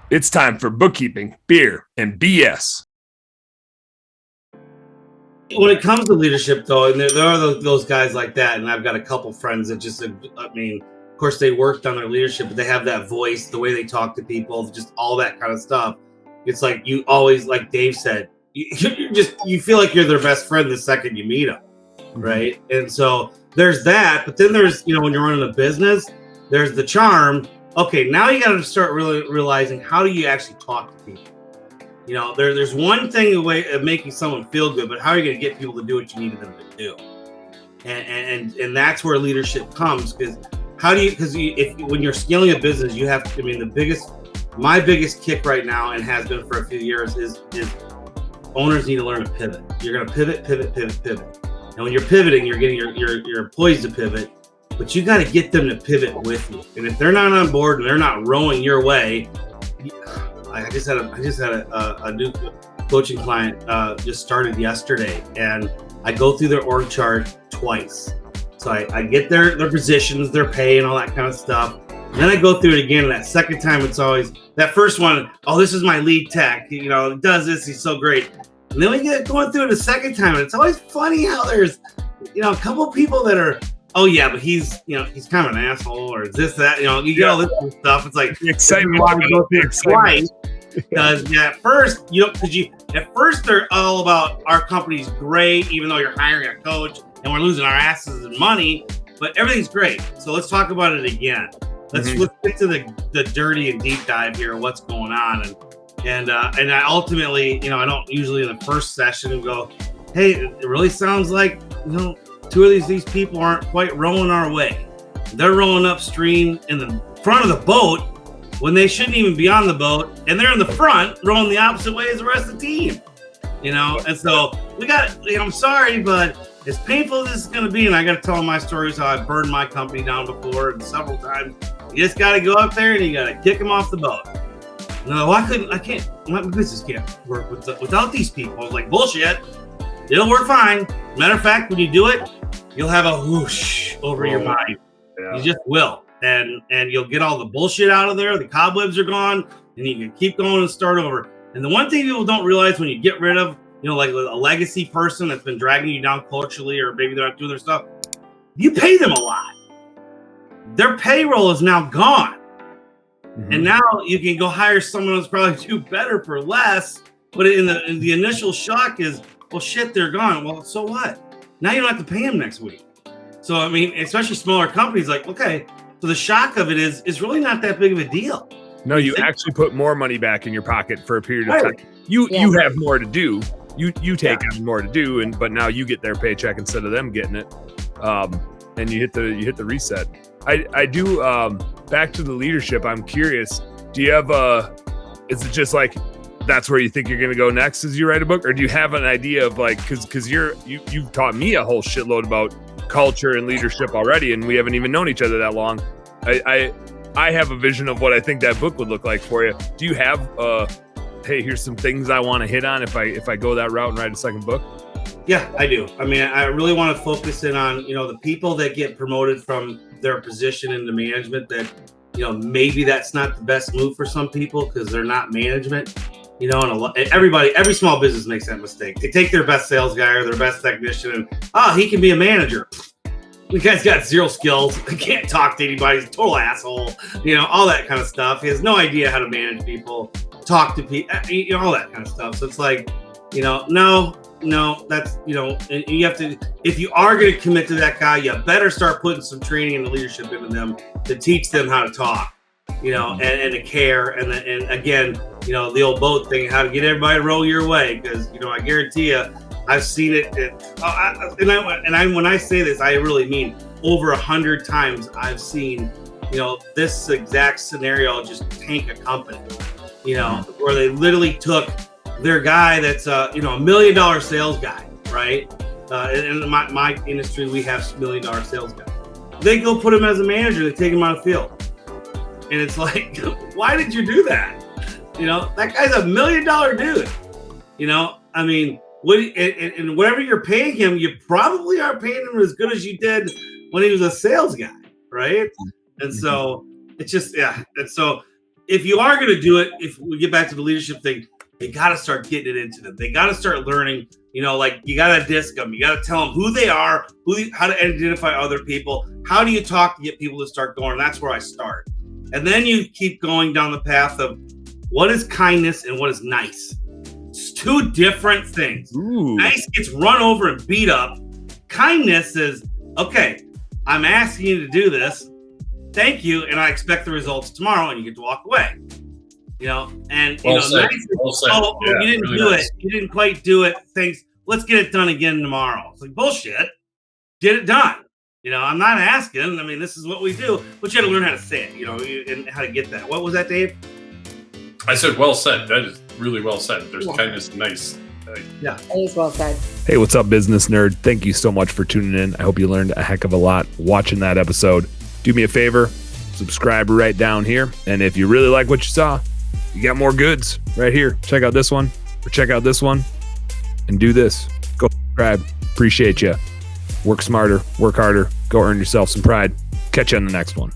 It's time for bookkeeping, beer, and BS. When it comes to leadership, though, and there are those guys like that, and I've got a couple friends that just, I mean, of course, they worked on their leadership, but they have that voice, the way they talk to people, just all that kind of stuff. It's like you always, like Dave said, you feel like you're their best friend the second you meet them, right? And so there's that, but then there's, when you're running a business, there's the charm. Okay, now you got to start really realizing, how do you actually talk to people? There's one thing a way of making someone feel good, but how are you going to get people to do what you need them to do? And that's where leadership comes, because when you're scaling a business, you have to, my biggest kick right now, and has been for a few years, is owners need to learn to pivot. You're going to pivot. And when you're pivoting, you're getting your employees to pivot, but you got to get them to pivot with you. And if they're not on board and they're not rowing your way, I just had a new coaching client just started yesterday, and I go through their org chart twice. So I get their positions, their pay, and all that kind of stuff. And then I go through it again, and that second time, it's always that first one. Oh, this is my lead tech. He does this. He's so great. And then we get going through it a second time, and it's always funny how there's, a couple of people that are, oh yeah, but he's kind of an asshole, or this, that, you get all this stuff. It's like the excitement. Twice. Because at first, at first they're all about our company's great, even though you're hiring a coach and we're losing our asses in money, but everything's great. So let's talk about it again. Let's get to the dirty and deep dive here of what's going on. And I ultimately, I don't usually in the first session go, hey, it really sounds like, two of these people aren't quite rowing our way. They're rowing upstream in the front of the boat when they shouldn't even be on the boat, and they're in the front rowing the opposite way as the rest of the team. And so we got, I'm sorry, but as painful as this is going to be, and I got to tell them my stories, how I burned my company down before and several times. You just got to go up there and you got to kick them off the boat. No, I can't, my business can't work without these people. I was like, bullshit. It'll work fine. Matter of fact, when you do it, you'll have a whoosh over your mind. Yeah. You just will. And you'll get all the bullshit out of there. The cobwebs are gone, and you can keep going and start over. And the one thing people don't realize when you get rid of, like a legacy person that's been dragging you down culturally, or maybe they're not doing their stuff, you pay them a lot. Their payroll is now gone. And now you can go hire someone who's probably do better for less. But in the initial shock is, well, shit, they're gone. Well, so what? Now you don't have to pay them next week. So, especially smaller companies, like, okay, so the shock of it is really not that big of a deal. No, you actually put more money back in your pocket for a period of time. You have more to do. You take on more to do, but now you get their paycheck instead of them getting it. And you hit the reset. I do back to the leadership. I'm curious. Do you have is it just like that's where you think you're going to go next as you write a book, or do you have an idea of like, because you've taught me a whole shitload about culture and leadership already, and we haven't even known each other that long. I have a vision of what I think that book would look like for you. Do you have hey, here's some things I want to hit on if I go that route and write a second book? Yeah, I do. I really want to focus in on, the people that get promoted from their position into management, that, maybe that's not the best move for some people because they're not management. And every small business makes that mistake. They take their best sales guy or their best technician and, he can be a manager. The guy's got zero skills. He can't talk to anybody. He's a total asshole. All that kind of stuff. He has no idea how to manage people, talk to people, all that kind of stuff. So it's like, no, that's, and you have to, if you are going to commit to that guy, you better start putting some training and leadership into them to teach them how to talk, and to care. And again, the old boat thing, how to get everybody to row your way. Because, I guarantee you, I've seen it. When I say this, I really mean over 100 times I've seen, this exact scenario just tank a company, where they literally took their guy that's $1 million sales guy, right? In my industry, we have $1 million sales guys. They go put him as a manager. They take him out of the field, and it's like, why did you do that? That guy's $1 million dude. And whatever you're paying him, you probably aren't paying him as good as you did when he was a sales guy, right? And so it's just, and so if you are going to do it, if we get back to the leadership thing, they got to start getting it into them. They got to start learning, like you got to disc them. You got to tell them who they are, how to identify other people. How do you talk to get people to start going? That's where I start. And then you keep going down the path of what is kindness and what is nice. It's two different things. Ooh. Nice gets run over and beat up. Kindness is, okay, I'm asking you to do this. Thank you. And I expect the results tomorrow, and you get to walk away. Nice is, you didn't really do it. You didn't quite do it. Thanks. Let's get it done again tomorrow. It's like, bullshit. Get it done. I'm not asking. I mean, this is what we do, but you got to learn how to say it, and how to get that. What was that, Dave? I said, well said. That is really well said. There's kindness, nice. Yeah. That is well said. Hey, what's up, business nerd? Thank you so much for tuning in. I hope you learned a heck of a lot watching that episode. Do me a favor, subscribe right down here. And if you really like what you saw, you got more goods right here. Check out this one, or check out this one, and do this. Go subscribe. Appreciate you. Work smarter, work harder, go earn yourself some pride. Catch you on the next one.